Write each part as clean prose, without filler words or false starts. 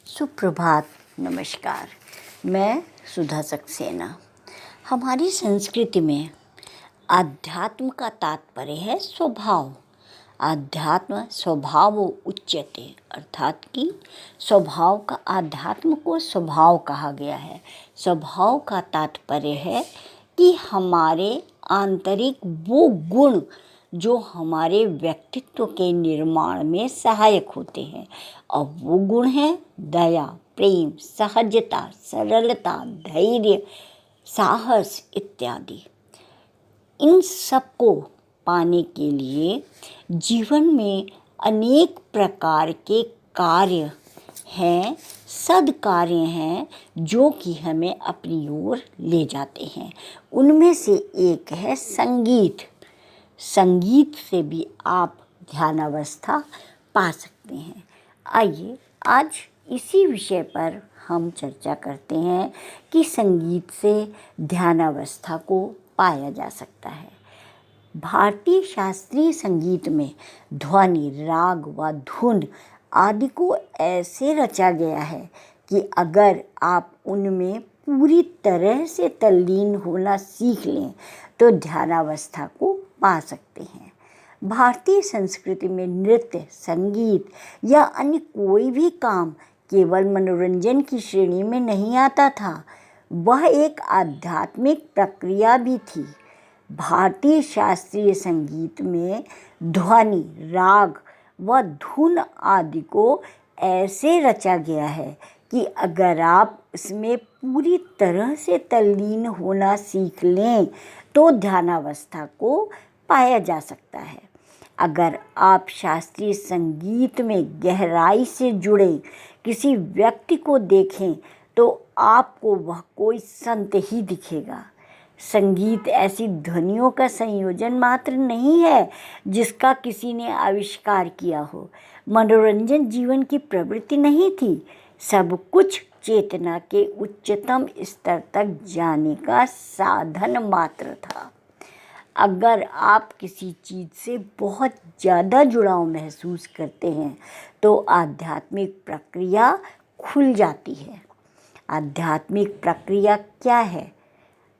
सुप्रभात, नमस्कार। मैं सुधा सक्सेना। हमारी संस्कृति में आध्यात्म का तात्पर्य है स्वभाव। आध्यात्म स्वभाव उच्यते, अर्थात कि स्वभाव का, आध्यात्म को स्वभाव कहा गया है। स्वभाव का तात्पर्य है कि हमारे आंतरिक वो गुण जो हमारे व्यक्तित्व के निर्माण में सहायक होते हैं, और वो गुण हैं दया, प्रेम, सहजता, सरलता, धैर्य, साहस इत्यादि। इन सब को पाने के लिए जीवन में अनेक प्रकार के कार्य हैं, सद्कार्य हैं, जो कि हमें अपनी ओर ले जाते हैं। उनमें से एक है संगीत। संगीत से भी आप ध्यानावस्था पा सकते हैं। आइए आज इसी विषय पर हम चर्चा करते हैं कि संगीत से ध्यानावस्था को पाया जा सकता है। भारतीय शास्त्रीय संगीत में ध्वनि, राग व धुन आदि को ऐसे रचा गया है कि अगर आप उनमें पूरी तरह से तल्लीन होना सीख लें तो ध्यानावस्था को पा सकते हैं। भारतीय संस्कृति में नृत्य, संगीत या अन्य कोई भी काम केवल मनोरंजन की श्रेणी में नहीं आता था, वह एक आध्यात्मिक प्रक्रिया भी थी। भारतीय शास्त्रीय संगीत में ध्वनि, राग व धुन आदि को ऐसे रचा गया है कि अगर आप इसमें पूरी तरह से तल्लीन होना सीख लें तो ध्यानावस्था को पाया जा सकता है। अगर आप शास्त्रीय संगीत में गहराई से जुड़े किसी व्यक्ति को देखें तो आपको वह कोई संत ही दिखेगा। संगीत ऐसी ध्वनियों का संयोजन मात्र नहीं है जिसका किसी ने आविष्कार किया हो। मनोरंजन जीवन की प्रवृत्ति नहीं थी, सब कुछ चेतना के उच्चतम स्तर तक जाने का साधन मात्र था। अगर आप किसी चीज़ से बहुत ज़्यादा जुड़ाव महसूस करते हैं तो आध्यात्मिक प्रक्रिया खुल जाती है। आध्यात्मिक प्रक्रिया क्या है?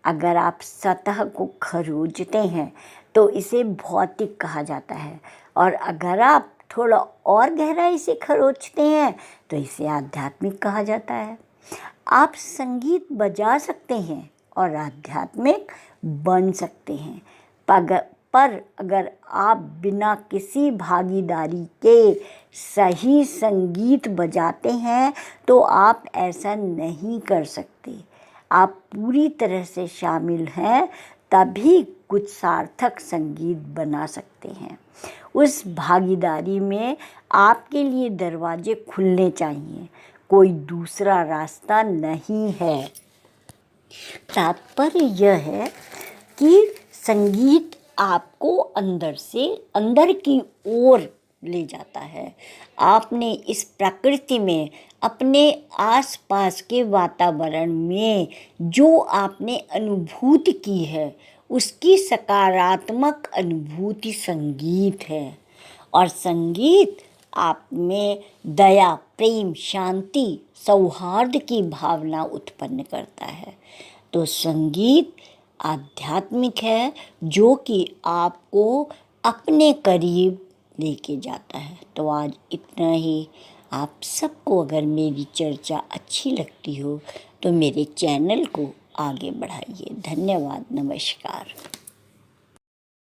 अगर आप सतह को खरोंचते हैं तो इसे भौतिक कहा जाता है, और अगर आप थोड़ा और गहराई से खरोंचते हैं तो इसे आध्यात्मिक कहा जाता है। आप संगीत बजा सकते हैं और आध्यात्मिक बन सकते हैं, पर अगर आप बिना किसी भागीदारी के सही संगीत बजाते हैं तो आप ऐसा नहीं कर सकते। आप पूरी तरह से शामिल हैं तभी कुछ सार्थक संगीत बना सकते हैं। उस भागीदारी में आपके लिए दरवाजे खुलने चाहिए, कोई दूसरा रास्ता नहीं है। तात्पर्य यह है कि संगीत आपको अंदर से अंदर की ओर ले जाता है। आपने इस प्रकृति में, अपने आसपास के वातावरण में जो आपने अनुभूति की है उसकी सकारात्मक अनुभूति संगीत है, और संगीत आप में दया, प्रेम, शांति, सौहार्द की भावना उत्पन्न करता है। तो संगीत आध्यात्मिक है जो कि आपको अपने करीब लेके जाता है। तो आज इतना ही। आप सबको अगर मेरी चर्चा अच्छी लगती हो तो मेरे चैनल को आगे बढ़ाइए। धन्यवाद, नमस्कार।